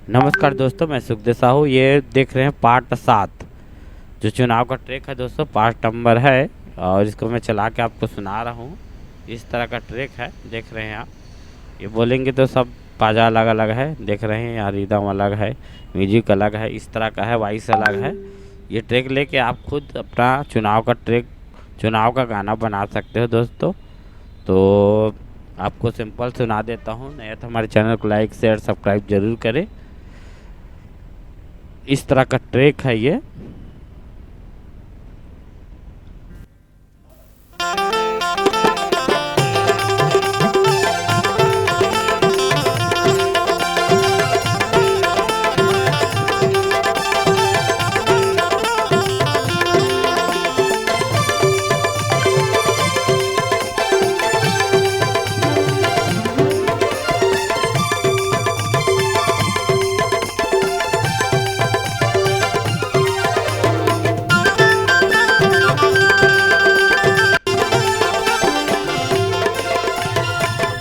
नमस्कार दोस्तों, मैं सुखदेव साहू। ये देख रहे हैं पार्ट 7 जो चुनाव का ट्रैक है दोस्तों, पार्ट नंबर है और इसको मैं चला के आपको सुना रहा हूँ। इस तरह का ट्रैक है, देख रहे हैं आप। ये बोलेंगे तो सब बाजा अलग अलग है, देख रहे हैं। यहाँ रिदम अलग है, म्यूजिक अलग है, इस तरह का है, वॉइस अलग है। ये ट्रैक लेके आप खुद अपना चुनाव का ट्रैक, चुनाव का गाना बना सकते हो दोस्तों। तो आपको सिंपल सुना देता हूँ। नया तो हमारे चैनल को लाइक शेयर सब्सक्राइब जरूर करें। इस तरह का ट्रैक है ये।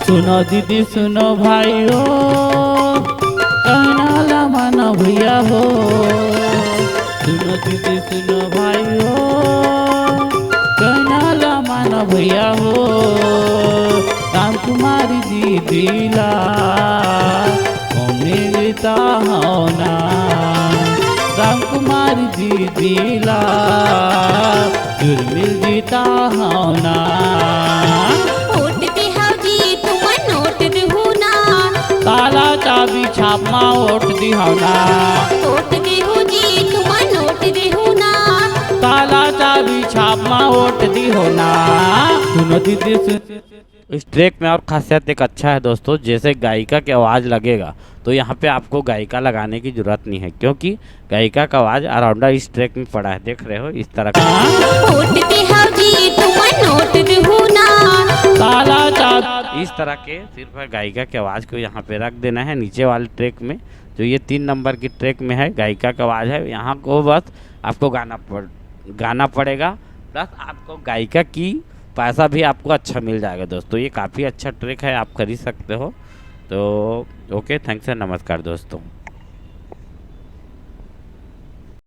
सुनो दीदी सुनो भाइयों, कहना ला माना भैया हो। सुनो दीदी सुनो भाइयों, कहना ला माना भैया हो। राम कुमारी दीदी ला मिलता हो ना। राम कुमारी दीदी ला मिलता हो ना। काला चाबी छापमा ओट दिहौना। ओट देहु जी तुमा नोट देहु ना। काला चाबी छापमा ओट दिहौना। सुनो दीदी इस ट्रैक में और खासियत एक अच्छा है दोस्तों, जैसे गायिका की आवाज़ लगेगा तो यहाँ पे आपको गायिका लगाने की जरूरत नहीं है, क्योंकि गायिका का आवाज़ अराउंडा इस ट्रैक में पड़ा है। देख रहे हो इस तरह का। ओट देहु जी तुमा नोट देहु ना। काला चाबी इस तरह के सिर्फ गायिका की आवाज़ को यहाँ पे रख देना है। नीचे वाले ट्रैक में जो ये 3 नंबर की ट्रैक में है, गायिका की आवाज़ है, यहाँ को बस आपको गाना पड़ेगा। प्लस आपको गायिका की पैसा भी आपको अच्छा मिल जाएगा दोस्तों। ये काफ़ी अच्छा ट्रैक है, आप खरीद सकते हो। तो ओके, थैंक्स एंड नमस्कार दोस्तों।